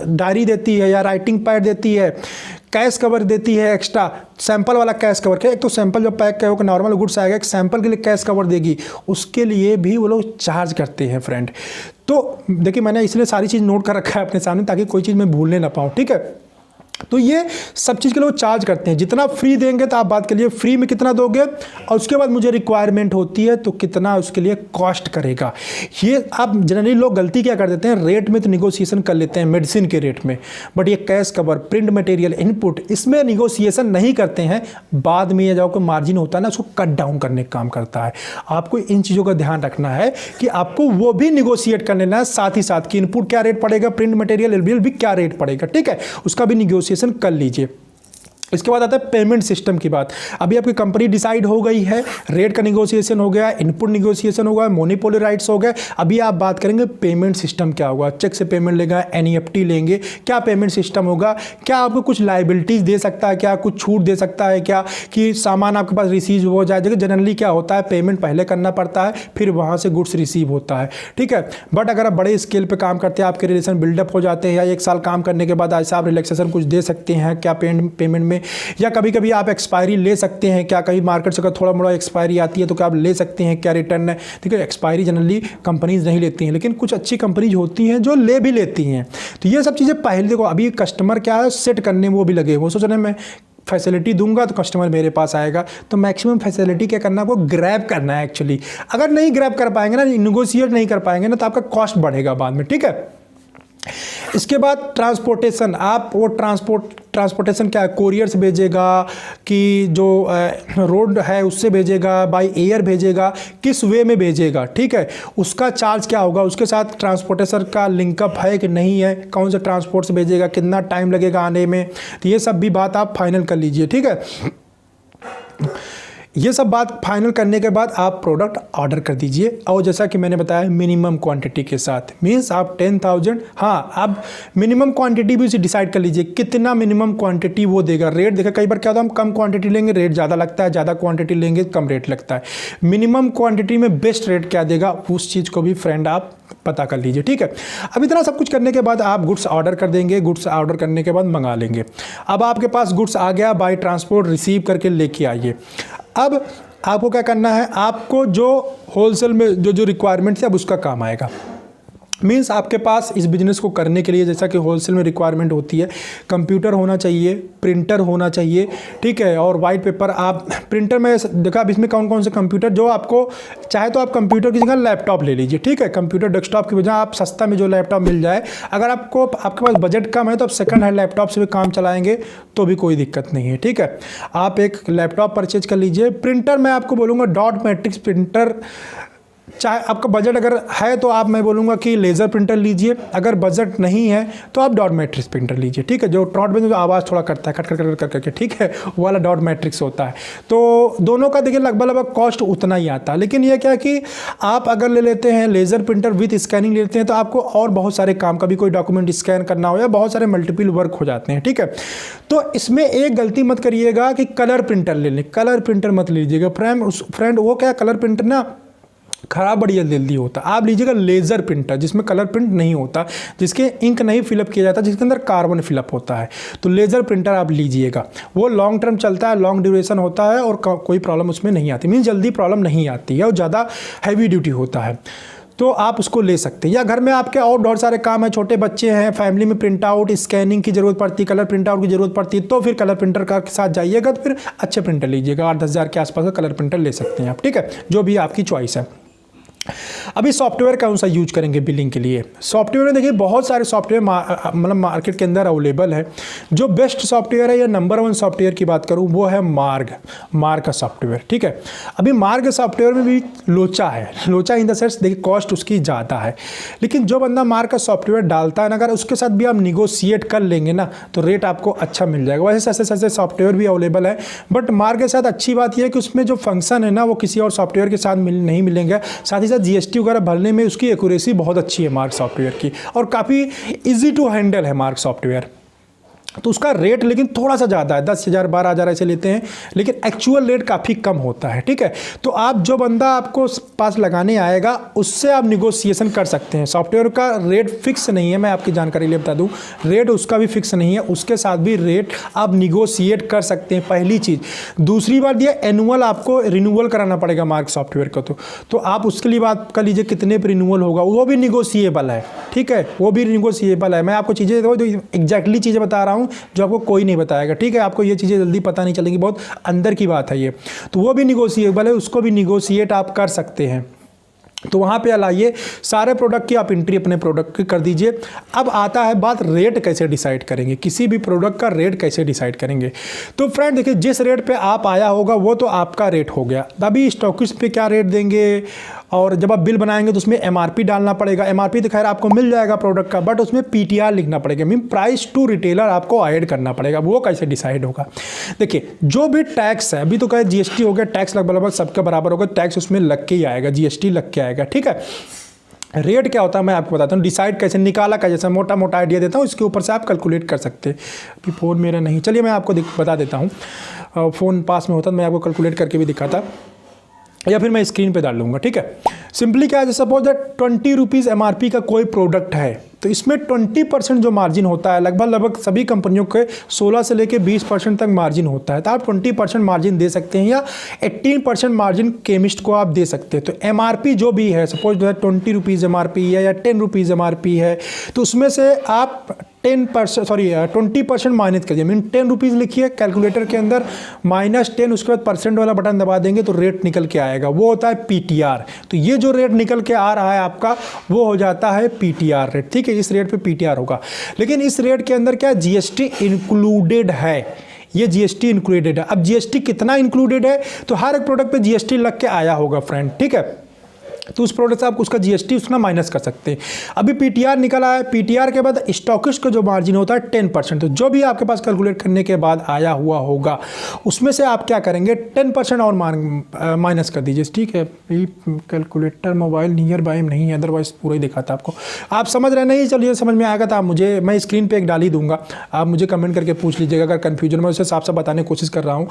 डायरी देती है या राइटिंग पैड देती है, कैश कवर देती है, एक्स्ट्रा सैंपल वाला कैश कवर, क्या एक तो सैंपल जब पैक होकर नॉर्मल गुड्स आएगा, एक सैंपल के लिए कैश कवर देगी, उसके लिए भी वो लोग चार्ज करते हैं फ्रेंड। तो देखिए मैंने इसलिए सारी चीज़ नोट कर रखा है अपने सामने ताकि कोई चीज़ मैं भूलने ना पाऊँ, ठीक है। तो ये सब चीज़ के लिए वो चार्ज करते हैं। जितना फ्री देंगे तो आप बात करिए फ्री में कितना दोगे, और उसके बाद मुझे रिक्वायरमेंट होती है तो कितना उसके लिए कॉस्ट करेगा। ये आप जनरली लोग गलती क्या कर देते हैं, रेट में तो निगोसिएशन कर लेते हैं मेडिसिन के रेट में, बट ये cash cover, print material, input, इसमें निगोसिएशन नहीं करते हैं। बाद में ये जो कोई मार्जिन होता है ना उसको कट डाउन करने का काम करता है। आपको इन चीज़ों का ध्यान रखना है कि आपको वो भी निगोशिएट कर लेना है साथ ही साथ कि इनपुट क्या रेट पड़ेगा, प्रिंट मटेरियल एलबीएल भी क्या रेट पड़ेगा, ठीक है, उसका भी निगोसिएशन कर लीजिए। इसके बाद आता है पेमेंट सिस्टम की बात। अभी आपकी कंपनी डिसाइड हो गई है, रेट का निगोसिएशन हो गया, इनपुट निगोसिएशन हो गया, मोनोपोली राइट्स हो गए। अभी आप बात करेंगे पेमेंट सिस्टम क्या होगा, चेक से पेमेंट लेगा, एनईएफटी लेंगे, क्या पेमेंट सिस्टम होगा, क्या आपको कुछ लाइबिलिटीज़ दे सकता है, क्या कुछ छूट दे सकता है, क्या कि सामान आपके पास रिसीव हो जाए। देखिए जनरली क्या होता है, पेमेंट पहले करना पड़ता है फिर वहाँ से गुड्स रिसीव होता है, ठीक है। बट अगर आप बड़े स्केल पर काम करते हैं, आपके रिलेशन बिल्डअप हो जाते हैं, या 1 साल काम करने के बाद ऐसा आप रिलैक्सेशन कुछ दे सकते हैं क्या पेमेंट में, या कभी कभी आप एक्सपायरी ले सकते हैं क्या, कहीं मार्केट से अगर थोड़ा मोड़ा एक्सपायरी आती है तो क्या आप ले सकते हैं क्या, रिटर्न है, ठीक है। एक्सपायरी जनरली कंपनीज नहीं लेती हैं, लेकिन कुछ अच्छी कंपनीज होती हैं जो ले भी लेती हैं। तो ये सब चीज़ें पहले देखो, अभी कस्टमर क्या है सेट करने में वो भी लगे, वो सोच रहे हैं मैं फैसिलिटी दूंगा तो कस्टमर मेरे पास आएगा। तो मैक्सिमम फैसिलिटी क्या करना है, आपको ग्रैब करना है एक्चुअली। अगर नहीं ग्रैब कर पाएंगे ना, निगोशिएट नहीं कर पाएंगे ना, तो आपका कॉस्ट बढ़ेगा बाद में, ठीक है। इसके बाद ट्रांसपोर्टेशन, आप वो ट्रांसपोर्टेशन क्या है, कोरियर से भेजेगा कि जो रोड है उससे भेजेगा, बाय एयर भेजेगा, किस वे में भेजेगा, ठीक है, उसका चार्ज क्या होगा, उसके साथ ट्रांसपोर्टेशन का लिंकअप है कि नहीं है, कौन से ट्रांसपोर्ट से भेजेगा, कितना टाइम लगेगा आने में, तो ये सब भी बात आप फाइनल कर लीजिए, ठीक है। ये सब बात फाइनल करने के बाद आप प्रोडक्ट ऑर्डर कर दीजिए, और जैसा कि मैंने बताया मिनिमम क्वांटिटी के साथ, मीन्स आप 10,000, हाँ आप मिनिमम क्वांटिटी भी उसे डिसाइड कर लीजिए कितना मिनिमम क्वांटिटी वो देगा। रेट देखा कई बार क्या होता है, हम कम क्वांटिटी लेंगे रेट ज़्यादा लगता है, ज़्यादा क्वांटिटी लेंगे कम रेट लगता है। मिनिमम क्वांटिटी में बेस्ट रेट क्या देगा उस चीज़ को भी फ्रेंड आप पता कर लीजिए, ठीक है। अब इतना सब कुछ करने के बाद आप गुड्स ऑर्डर कर देंगे, गुड्स ऑर्डर करने के बाद मंगा लेंगे। अब आपके पास गुड्स आ गया, बाय ट्रांसपोर्ट रिसीव करके लेके आइए। अब आपको क्या करना है, आपको जो होलसेल में जो रिक्वायरमेंट है अब उसका काम आएगा। मीन्स आपके पास इस बिज़नेस को करने के लिए जैसा कि होलसेल में रिक्वायरमेंट होती है, कंप्यूटर होना चाहिए, प्रिंटर होना चाहिए, ठीक है, और वाइट पेपर। आप प्रिंटर में देखा अब इसमें कौन कौन से कंप्यूटर, जो आपको चाहे तो आप कंप्यूटर की जगह लैपटॉप ले लीजिए, ठीक है। कंप्यूटर डेस्कटॉप की वजह आप सस्ता में जो लैपटॉप मिल जाए, अगर आपके पास बजट कम है तो आप सेकंड हैंड लैपटॉप से भी काम चलाएंगे तो भी कोई दिक्कत नहीं है, ठीक है। आप एक लैपटॉप परचेज कर लीजिए। प्रिंटर मैं आपको बोलूँगा डॉट मैट्रिक्स प्रिंटर, चाहे आपका बजट अगर है तो आप मैं बोलूँगा कि लेज़र प्रिंटर लीजिए, अगर बजट नहीं है तो आप डॉट मैट्रिक्स प्रिंटर लीजिए, ठीक है। जो डॉट में जो आवाज़ थोड़ा करता है खट खट करके, ठीक है, वो वाला डॉट मैट्रिक्स होता है। तो दोनों का देखिए लगभग कॉस्ट उतना ही आता है, लेकिन ये क्या कि आप अगर ले लेते हैं लेज़र प्रिंटर विथ स्कैनिंग लेते हैं तो आपको और बहुत सारे काम, कभी कोई डॉक्यूमेंट स्कैन करना हो या बहुत सारे मल्टीपल वर्क हो जाते हैं, ठीक है। तो इसमें एक गलती मत करिएगा कि कलर प्रिंटर ले लें, कलर प्रिंटर मत लीजिएगा फ्रेंड। वो क्या कलर प्रिंटर ना खराब बड़ी जल्दी होता है। आप लीजिएगा लेज़र प्रिंटर जिसमें कलर प्रिंट नहीं होता, जिसके इंक नहीं फिलअप किया जाता, जिसके अंदर कार्बन फिलअप होता है। तो लेज़र प्रिंटर आप लीजिएगा, वो लॉन्ग टर्म चलता है, लॉन्ग ड्यूरेशन होता है और कोई प्रॉब्लम उसमें नहीं आती, मीन्स जल्दी प्रॉब्लम नहीं आती है और ज़्यादा हैवी ड्यूटी होता है, तो आप उसको ले सकते हैं। या घर में आपके और बहुत सारे काम है, छोटे बच्चे हैं, फैमिली में प्रिंट आउट स्कैनिंग की ज़रूरत पड़ती है, कलर प्रिंट आउट की ज़रूरत पड़ती है, तो फिर कलर प्रिंटर के साथ जाइएगा तो फिर अच्छे प्रिंटर लीजिएगा। 8-10 हज़ार के आसपास का कलर प्रिंटर ले सकते हैं आप, ठीक है, जो भी आपकी चॉइस है। अभी सॉफ्टवेयर कौन सा यूज करेंगे बिलिंग के लिए? सॉफ्टवेयर में देखिए बहुत सारे सॉफ्टवेयर मतलब मार्केट के अंदर अवेलेबल है। जो बेस्ट सॉफ्टवेयर है या नंबर 1 सॉफ्टवेयर की बात करूं वो है मार्ग का सॉफ्टवेयर, ठीक है। अभी मार्ग सॉफ्टवेयर में भी लोचा है, लोचा इन द सेंस देखिए कॉस्ट उसकी ज़्यादा है, लेकिन जो बंदा मार्ग का सॉफ्टवेयर डालता है ना, अगर उसके साथ भी आप निगोशिएट कर लेंगे ना तो रेट आपको अच्छा मिल जाएगा। वैसे ऐसे सॉफ्टवेयर भी अवेलेबल है, बट मार्ग के साथ अच्छी बात यह है कि उसमें जो फंक्शन है ना वो किसी और सॉफ्टवेयर के साथ नहीं मिलेंगे। साथ ही साथ जीएसटी वगैरह भरने में उसकी एक्यूरेसी बहुत अच्छी है मार्ग सॉफ्टवेयर की, और काफ़ी इजी टू हैंडल है मार्ग सॉफ्टवेयर। तो उसका रेट लेकिन थोड़ा सा ज़्यादा है, 10,000 12,000 ऐसे लेते हैं, लेकिन एक्चुअल रेट काफ़ी कम होता है, ठीक है। तो आप जो बंदा आपको पास लगाने आएगा उससे आप निगोशिएशन कर सकते हैं। सॉफ्टवेयर का रेट फिक्स नहीं है, मैं आपकी जानकारी लिए बता दूं, रेट उसका भी फिक्स नहीं है, उसके साथ भी रेट आप निगोशिएट कर सकते हैं, पहली चीज़। दूसरी बात ये एनुअल आपको रिन्यूअल कराना पड़ेगा मार्ग सॉफ्टवेयर का, तो आप उसके लिए बात कर लीजिए कितने पर रिन्यूअल होगा, वो भी निगोशिएबल है, ठीक है, वो भी निगोशिएबल है। मैं आपको चीज़ें जो एग्जैक्टली चीज़ें बता रहा हूँ जो आपको कोई नहीं बताएगा, ठीक है। आपको ये चीज़ें जल्दी पता नहीं चलेंगी, बहुत अंदर की बात है ये, तो वो भी निगोशिएबल है, उसको भी निगोशिएट आप कर सकते हैं। तो वहाँ पे लाइए सारे प्रोडक्ट की आप एंट्री अपने प्रोडक्ट की कर दीजिए। अब आता है बात रेट कैसे डिसाइड करेंगे, किसी भी प्रोडक्ट का रेट कैसे डिसाइड करेंगे। तो फ्रेंड देखिए जिस रेट पे आप आया होगा वो तो आपका रेट हो गया। अभी स्टॉकिस्ट पे क्या रेट देंगे, और जब आप बिल बनाएंगे तो उसमें एमआरपी डालना पड़ेगा। एमआरपी तो खैर आपको मिल जाएगा प्रोडक्ट का, बट उसमें पीटीआर लिखना पड़ेगा, मीन प्राइस टू रिटेलर आपको ऐड करना पड़ेगा। वो कैसे डिसाइड होगा? देखिए जो भी टैक्स है, अभी तो कहे जीएसटी हो गया, टैक्स लगभग सबके बराबर होगा, टैक्स उसमें लग के ही आएगा, जीएसटी लग के आएगा, ठीक है। रेट क्या होता है मैं आपको बताता हूँ, डिसाइड कैसे निकाला का, जैसे मोटा मोटा आइडिया देता हूँ, इसके ऊपर से आप कैलकुलेट कर सकते हैं। अभी फ़ोन मेरा नहीं, चलिए मैं आपको बता देता हूँ, फ़ोन पास में होता तो मैं आपको कैलकुलेट करके भी दिखाता, या फिर मैं स्क्रीन पे डाल लूँगा, ठीक है। सिंपली क्या है, सपोज दैट 20 रुपीज़ एमआरपी का कोई प्रोडक्ट है, तो इसमें 20% जो मार्जिन होता है, लगभग सभी कंपनियों के 16 से लेकर 20% तक मार्जिन होता है। तो आप 20% मार्जिन दे सकते हैं, या 18% मार्जिन केमिस्ट को आप दे सकते हैं। तो एमआरपी जो भी है, सपोज दैट 20 रुपीज़ एमआरपी है या 10 रुपीज़ एमआरपी है, तो उसमें से आप 20% माइनस करिए, मीन 10 रुपीज़ लिखिए कैलकुलेटर के अंदर, -10, उसके बाद परसेंट वाला बटन दबा देंगे तो रेट निकल के आएगा, वो होता है पीटीआर। तो ये जो रेट निकल के आ रहा है आपका, वो हो जाता है पीटीआर रेट, ठीक है। इस रेट पे पीटीआर होगा, लेकिन इस रेट के अंदर क्या जीएसटी इंक्लूडेड है, ये जीएसटी इंक्लूडेड है। अब जीएसटी कितना इंक्लूडेड है, तो हर एक प्रोडक्ट पे जीएसटी लग के आया होगा फ्रेंड, ठीक है। तो उस प्रोडक्ट से आप उसका जीएसटी उसका माइनस कर सकते हैं। अभी पीटीआर निकल आया, पीटीआर के बाद स्टॉकिस्ट का जो मार्जिन होता है 10%, तो जो भी आपके पास कैलकुलेट करने के बाद आया हुआ होगा उसमें से आप क्या करेंगे, 10% और माइनस कर दीजिए, ठीक है। कैलकुलेटर मोबाइल नियर बाय नहीं है, अदरवाइज पूरा ही दिखाता आपको। आप समझ रहे नहीं, चलिए समझ में आएगा तो आप मुझे, मैं स्क्रीन पर एक डाल ही दूंगा, आप मुझे कमेंट करके पूछ लीजिएगा अगर कन्फ्यूजन, मैं उसे साफ साफ बताने की कोशिश कर रहा हूँ।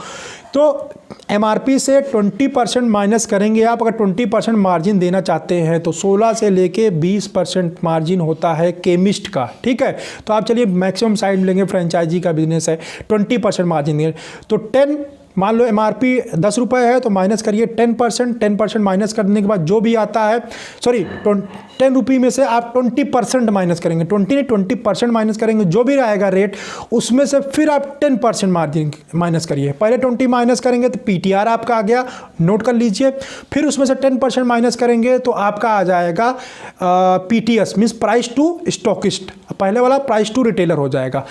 तो एमआरपी से 20% माइनस करेंगे आप, अगर 20% मार्जिन देना चाहते हैं तो 16 से लेके 20% मार्जिन होता है केमिस्ट का, ठीक है। तो आप चलिए मैक्सिमम साइड लेंगे, फ्रेंचाइजी का बिजनेस है, 20% मार्जिन देंगे, तो 10, मान लो एमआरपी 10 रुपये है तो माइनस करिए 10% माइनस करने के बाद जो भी आता है, सॉरी 10 रुपये में से आप 20% माइनस करेंगे, 20% माइनस करेंगे, जो भी रहेगा रेट उसमें से फिर आप 10% मार्जिन माइनस करिए। पहले 20 माइनस करेंगे तो पीटीआर आपका आ गया, नोट कर लीजिए। फिर उसमें से 10% माइनस करेंगे तो आपका आ जाएगा PTS, means price to stockist, पहले वाला प्राइस टू रिटेलर हो जाएगा।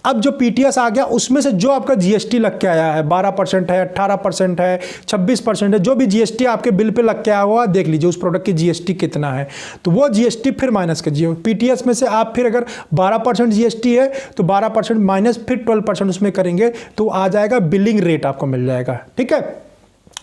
अब जो पीटीएस आ गया उसमें से जो आपका जीएसटी लग के आया है, 12% है, 18% है, 26% है, जो भी जीएसटी आपके बिल पे लग के आया हुआ देख लीजिए उस प्रोडक्ट की जीएसटी कितना है, तो वो जीएसटी फिर माइनस कीजिए। पीटीएस में से आप फिर अगर 12% जीएसटी है तो 12% माइनस फिर 12% उसमें करेंगे तो आ जाएगा बिलिंग रेट आपको मिल जाएगा, ठीक है।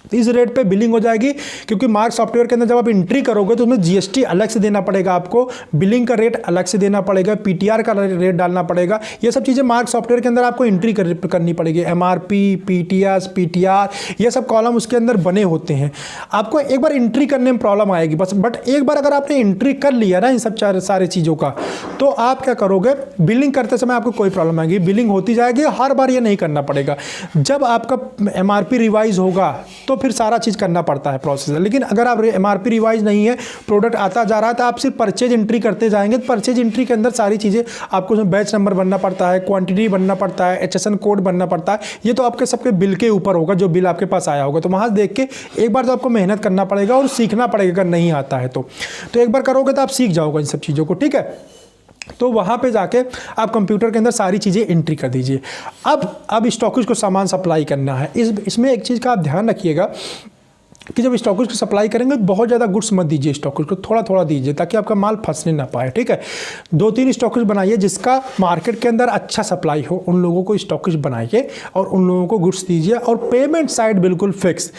तो इस रेट पे बिलिंग हो जाएगी, क्योंकि मार्क सॉफ्टवेयर के अंदर जब आप एंट्री करोगे तो उसमें जीएसटी अलग से देना पड़ेगा आपको, बिलिंग का रेट अलग से देना पड़ेगा, पीटीआर का रेट डालना पड़ेगा, ये सब चीज़ें मार्क सॉफ्टवेयर के अंदर आपको एंट्री करनी पड़ेगी। एमआरपी, पीटीएस, पीटीआर, ये सब कॉलम उसके अंदर बने होते हैं। आपको एक बार एंट्री करने में प्रॉब्लम आएगी बस, बट एक बार अगर आपने एंट्री कर लिया ना इन सब सारे चीज़ों का, तो आप क्या करोगे, बिलिंग करते समय आपको कोई प्रॉब्लम आएगी, बिलिंग होती जाएगी, हर बार ये नहीं करना पड़ेगा। जब आपका एमआरपी रिवाइज होगा तो तो फिर सारा चीज़ करना पड़ता है प्रोसेस। लेकिन अगर आप MRP रिवाइज नहीं है, प्रोडक्ट आता जा रहा है, तो आप सिर्फ परचेज एंट्री करते जाएंगे। तो परचेज एंट्री के अंदर सारी चीज़ें आपको, उसमें बैच नंबर बनना पड़ता है, क्वांटिटी बनना पड़ता है, HSN कोड बनना पड़ता है। ये तो आपके सबके बिल के ऊपर होगा, जो बिल आपके पास आया होगा। तो वहाँ देख के एक बार तो आपको मेहनत करना पड़ेगा और सीखना पड़ेगा। अगर नहीं आता है तो एक बार करोगे तो आप सीख जाओगे इन सब चीज़ों को, ठीक है। तो वहाँ पे जाके आप कंप्यूटर के अंदर सारी चीज़ें एंट्री कर दीजिए। अब स्टॉकिस्ट को सामान सप्लाई करना है। इसमें एक चीज़ का आप ध्यान रखिएगा कि जब स्टॉकिस्ट को सप्लाई करेंगे बहुत ज़्यादा गुड्स मत दीजिए, स्टॉकिस्ट को थोड़ा थोड़ा दीजिए ताकि आपका माल फंसने ना पाए, ठीक है। 2-3 स्टॉकिस्ट बनाइए जिसका मार्केट के अंदर अच्छा सप्लाई हो, उन लोगों को स्टॉकिस्ट बनाइए और उन लोगों को गुड्स दीजिए। और पेमेंट साइड बिल्कुल फिक्स।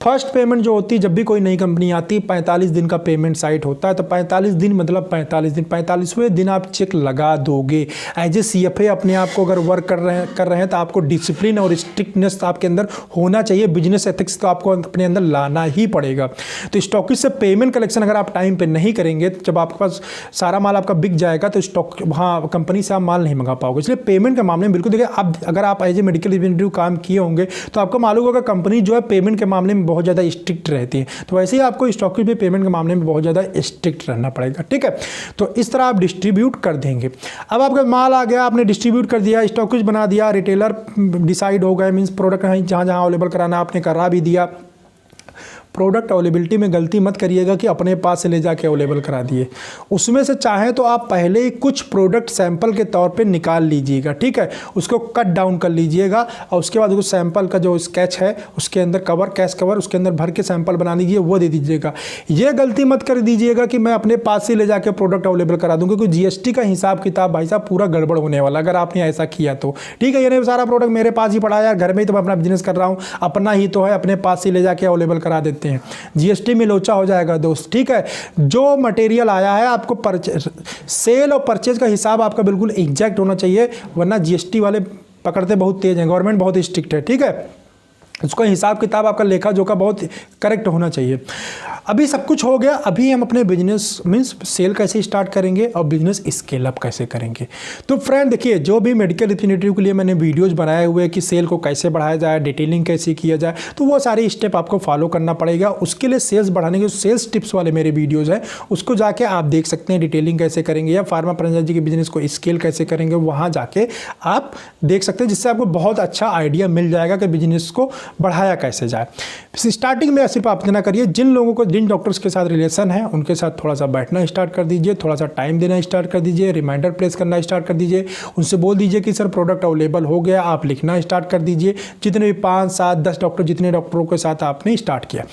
फर्स्ट पेमेंट जो होती है, जब भी कोई नई कंपनी आती, 45 दिन का पेमेंट साइट होता है। तो 45 दिन मतलब 45 दिन, 45वें दिन आप चेक लगा दोगे। एज ए CFA अपने आप को अगर वर्क कर रहे हैं तो आपको डिसिप्लिन और स्ट्रिक्टनेस आपके अंदर होना चाहिए। बिजनेस एथिक्स तो आपको अपने अंदर लाना ही पड़ेगा। तो स्टॉकिस्ट से पेमेंट कलेक्शन अगर आप टाइम पे नहीं करेंगे, तो जब आपके पास सारा माल आपका बिक जाएगा तो स्टॉक वहाँ कंपनी से आप माल नहीं मंगा पाओगे। इसलिए पेमेंट के मामले में बिल्कुल देखिए, अगर आप एज ए मेडिकल रिप्रेजेंटेटिव काम किए होंगे तो आपको मालूम होगा कंपनी जो है पेमेंट के मामले में बहुत ज़्यादा स्ट्रिक्ट रहती है। तो वैसे ही आपको स्टॉकिस्ट भी पेमेंट के मामले में बहुत ज़्यादा स्ट्रिक्ट रहना पड़ेगा, ठीक है। तो इस तरह आप डिस्ट्रीब्यूट कर देंगे। अब आपका माल आ गया, आपने डिस्ट्रीब्यूट कर दिया, स्टॉकिस्ट बना दिया, रिटेलर डिसाइड हो गए, मीन्स प्रोडक्ट जहाँ जहाँ अवेलेबल कराना आपने करा भी दिया। प्रोडक्ट अवेलेबिलिटी में गलती मत करिएगा कि अपने पास से ले जाके अवेलेबल करा दिए। उसमें से चाहे तो आप पहले ही कुछ प्रोडक्ट सैंपल के तौर पे निकाल लीजिएगा, ठीक है। उसको कट डाउन कर लीजिएगा और उसके बाद उस सैंपल का जो स्केच है उसके अंदर कैश कवर उसके अंदर भर के सैंपल बना लीजिए, वो दे दीजिएगा। ये गलती मत कर दीजिएगा कि मैं अपने पास से ले जाके प्रोडक्ट अवेलेबल करा दूँ, क्योंकि GST का हिसाब किताब भाई साहब पूरा गड़बड़ होने वाला अगर आपने ऐसा किया तो, ठीक है। ये सारा प्रोडक्ट मेरे पास ही पड़ा है यार, घर में ही तो मैं अपना बिजनेस कर रहा हूँ, अपना ही तो है, अपने पास से ले जाके अवेलेबल करा देते हैं। GST में लोचा हो जाएगा दोस्त, ठीक है। जो मटेरियल आया है आपको सेल और परचेज का हिसाब आपका बिल्कुल एग्जैक्ट होना चाहिए, वरना GST वाले पकड़ते बहुत तेज हैं, गवर्नमेंट बहुत स्ट्रिक्ट है, ठीक है। उसका हिसाब किताब आपका लेखा जोखा बहुत करेक्ट होना चाहिए। अभी सब कुछ हो गया, अभी हम अपने बिजनेस मीन्स सेल कैसे स्टार्ट करेंगे और बिजनेस स्केल अप कैसे करेंगे। तो फ्रेंड देखिए, जो भी मेडिकल रिप्रेजेंटेटिव के लिए मैंने वीडियोस बनाए हुए हैं कि सेल को कैसे बढ़ाया जाए, डिटेलिंग कैसे किया जाए, तो वो सारे स्टेप आपको फॉलो करना पड़ेगा। उसके लिए सेल्स बढ़ाने के सेल्स टिप्स वाले मेरे वीडियोज़ हैं, उसको जाके आप देख सकते हैं। डिटेलिंग कैसे करेंगे या फार्मा फ्रेंचाइजी के बिजनेस को स्केल कैसे करेंगे, वहाँ जाके आप देख सकते हैं, जिससे आपको बहुत अच्छा आइडिया मिल जाएगा कि बिजनेस को बढ़ाया कैसे जाए। स्टार्टिंग में सिर्फ आप इतना करिए, जिन लोगों को जिन डॉक्टर्स के साथ रिलेशन है उनके साथ थोड़ा सा बैठना स्टार्ट कर दीजिए, थोड़ा सा टाइम देना स्टार्ट कर दीजिए, रिमाइंडर प्लेस करना स्टार्ट कर दीजिए। उनसे बोल दीजिए कि सर प्रोडक्ट अवेलेबल हो गया, आप लिखना स्टार्ट कर दीजिए। जितने भी 5, 7, 10 डॉक्टर, जितने डॉक्टरों के साथ आपने स्टार्ट किया,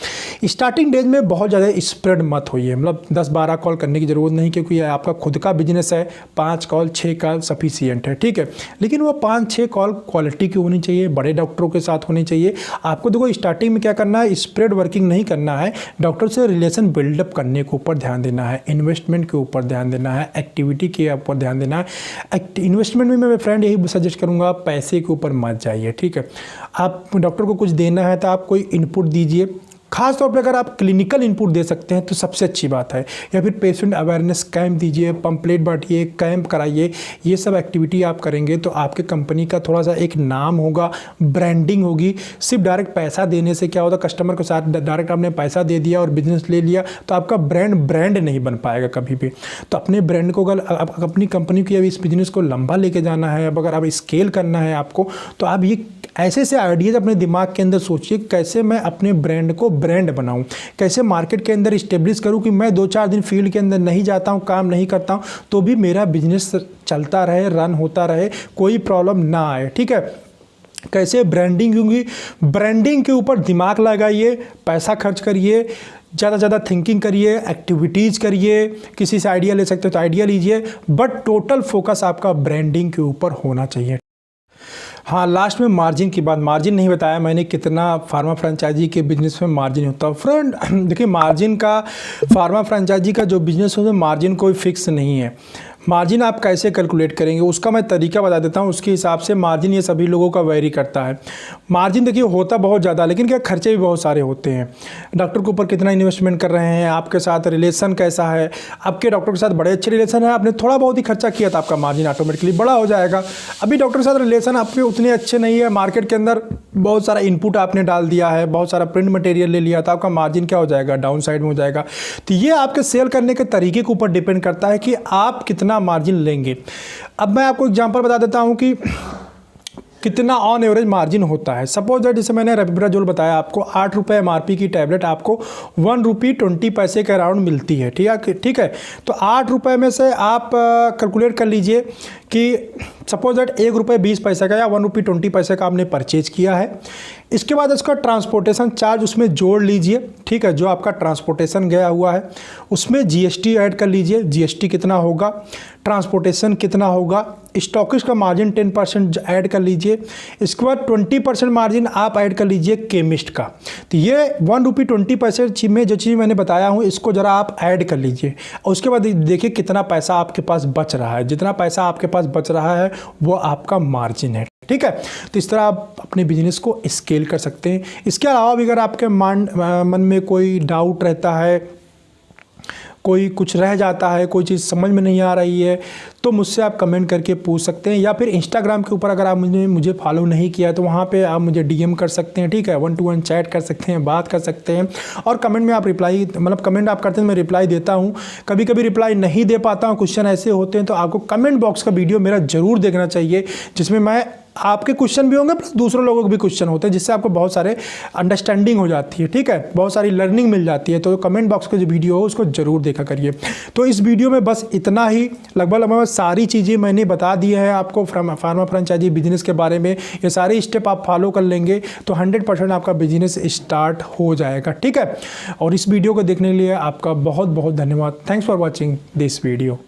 स्टार्टिंग डेज में बहुत ज़्यादा स्प्रेड मत होइए, मतलब 10-12 कॉल करने की ज़रूरत नहीं, क्योंकि आपका खुद का बिजनेस है। 5 कॉल 6 कॉल सफिशियंट है, ठीक है। लेकिन वो 5-6 कॉल क्वालिटी की होनी चाहिए, बड़े डॉक्टरों के साथ होनी चाहिए। आपको देखो स्टार्टिंग में क्या करना है, स्प्रेड वर्किंग नहीं करना है, डॉक्टर से रिलेशन बिल्डअप करने के ऊपर ध्यान देना है, इन्वेस्टमेंट के ऊपर ध्यान देना है, एक्टिविटी के ऊपर ध्यान देना है। इन्वेस्टमेंट में मैं फ्रेंड यही सजेस्ट करूंगा, पैसे के ऊपर मत जाइए, ठीक है। आप डॉक्टर को कुछ देना है तो आप कोई इनपुट दीजिए, खास तौर पे अगर आप क्लिनिकल इनपुट दे सकते हैं तो सबसे अच्छी बात है। या फिर पेशेंट अवेयरनेस कैंप दीजिए, पंपलेट बांटिए, कैंप कराइए। ये सब एक्टिविटी आप करेंगे तो आपके कंपनी का थोड़ा सा एक नाम होगा, ब्रांडिंग होगी। सिर्फ डायरेक्ट पैसा देने से क्या होता है, कस्टमर के साथ डायरेक्ट आपने पैसा दे दिया और बिजनेस ले लिया तो आपका ब्रांड नहीं बन पाएगा कभी भी। तो अपने ब्रांड को, अगर अपनी कंपनी की इस बिजनेस को लंबा लेके जाना है, अब अगर आप स्केल करना है आपको, तो आप ये ऐसे से आइडियाज़ अपने दिमाग के अंदर सोचिए, कैसे मैं अपने ब्रांड को ब्रांड बनाऊं, कैसे मार्केट के अंदर इस्टेब्लिश करूं कि मैं 2-4 दिन फील्ड के अंदर नहीं जाता हूं, काम नहीं करता हूं, तो भी मेरा बिजनेस चलता रहे, रन होता रहे, कोई प्रॉब्लम ना आए, ठीक है। कैसे ब्रांडिंग होगी, ब्रांडिंग के ऊपर दिमाग लगाइए, पैसा खर्च करिए, ज़्यादा ज़्यादा थिंकिंग करिए, एक्टिविटीज़ करिए। किसी से आइडिया ले सकते हो तो आइडिया लीजिए, बट टोटल फोकस आपका ब्रांडिंग के ऊपर होना चाहिए। हाँ, लास्ट में मार्जिन की बात, मार्जिन नहीं बताया मैंने कितना फार्मा फ्रेंचाइजी के बिजनेस में मार्जिन होता है। फ्रेंड देखिए, मार्जिन का, फार्मा फ्रेंचाइजी का जो बिजनेस होता है, मार्जिन कोई फिक्स नहीं है। मार्जिन आप कैसे कैलकुलेट करेंगे उसका मैं तरीका बता देता हूँ, उसके हिसाब से मार्जिन ये सभी लोगों का वेरी करता है। मार्जिन देखिए होता बहुत ज़्यादा, लेकिन क्या खर्चे भी बहुत सारे होते हैं। डॉक्टर के ऊपर कितना इन्वेस्टमेंट कर रहे हैं, आपके साथ रिलेशन कैसा है, आपके डॉक्टर के साथ बड़े अच्छे रिलेशन है, आपने थोड़ा बहुत ही खर्चा किया था, आपका मार्जिन ऑटोमेटिकली बड़ा हो जाएगा। अभी डॉक्टर के साथ रिलेशन आपके उतने अच्छे नहीं है, मार्केट के अंदर बहुत सारा इनपुट आपने डाल दिया है, बहुत सारा प्रिंट मटेरियल ले लिया, तो आपका मार्जिन क्या हो जाएगा, डाउन साइड में हो जाएगा। तो ये आपके सेल करने के तरीके के ऊपर डिपेंड करता है कि आप कितना मार्जिन लेंगे। अब मैं आपको एग्जांपल बता देता हूँ कि कितना ऑन एवरेज मार्जिन होता है। सपोज दैट जैसे मैंने रेपिप्राजोल बताया आपको 8 रुपये MRP की टैबलेट आपको 1 रुपये 20 पैसे के अराउंड मिलती है, ठीक है। तो 8 रुपये में से आप कैलकुलेट कर लीजिए कि सपोज दैट 1 रुपये 20 पैसे का या 1 रुपये 20 पैसे का आपने परचेज किया है। इसके बाद इसका ट्रांसपोर्टेशन चार्ज उसमें जोड़ लीजिए, ठीक है, जो आपका ट्रांसपोर्टेशन गया हुआ है उसमें GST ऐड कर लीजिए, GST कितना होगा, ट्रांसपोर्टेशन कितना होगा, स्टॉकिस्ट का मार्जिन 10% ऐड कर लीजिए। इसके बाद 20% मार्जिन आप ऐड कर लीजिए केमिस्ट का। तो ये 1 रुपये 20 पैसे में जो चीज़ मैंने बताया हूँ इसको ज़रा आप ऐड कर लीजिए और उसके बाद देखिए कितना पैसा आपके पास बच रहा है। जितना पैसा आपके पास बच रहा है वो आपका मार्जिन है, ठीक है। तो इस तरह आप अपने बिजनेस को स्केल कर सकते हैं। इसके अलावा भी अगर आपके मन में कोई डाउट रहता है, कोई कुछ रह जाता है, कोई चीज़ समझ में नहीं आ रही है, तो मुझसे आप कमेंट करके पूछ सकते हैं, या फिर इंस्टाग्राम के ऊपर अगर आप मुझे फॉलो नहीं किया है तो वहाँ पे आप मुझे DM कर सकते हैं, ठीक है, 1-to-1 चैट कर सकते हैं, बात कर सकते हैं। और कमेंट में आप रिप्लाई, मतलब कमेंट आप करते हैं मैं रिप्लाई देता हूँ। कभी कभी रिप्लाई नहीं दे पाता हूँ, क्वेश्चन ऐसे होते हैं, तो आपको कमेंट बॉक्स का वीडियो मेरा ज़रूर देखना चाहिए, जिसमें मैं आपके क्वेश्चन भी होंगे प्लस दूसरों लोगों के भी क्वेश्चन होते हैं, जिससे आपको बहुत सारे अंडरस्टैंडिंग हो जाती है, ठीक है, बहुत सारी लर्निंग मिल जाती है। तो कमेंट बॉक्स का जो वीडियो हो उसको ज़रूर देखा करिए। तो इस वीडियो में बस इतना ही, लगभग सारी चीज़ें मैंने बता दी है आपको फार्मा फ्रेंचाइजी बिजनेस के बारे में। ये सारे स्टेप आप फॉलो कर लेंगे तो 100% आपका बिजनेस स्टार्ट हो जाएगा, ठीक है। और इस वीडियो को देखने के लिए आपका बहुत बहुत धन्यवाद। Thanks for watching this video.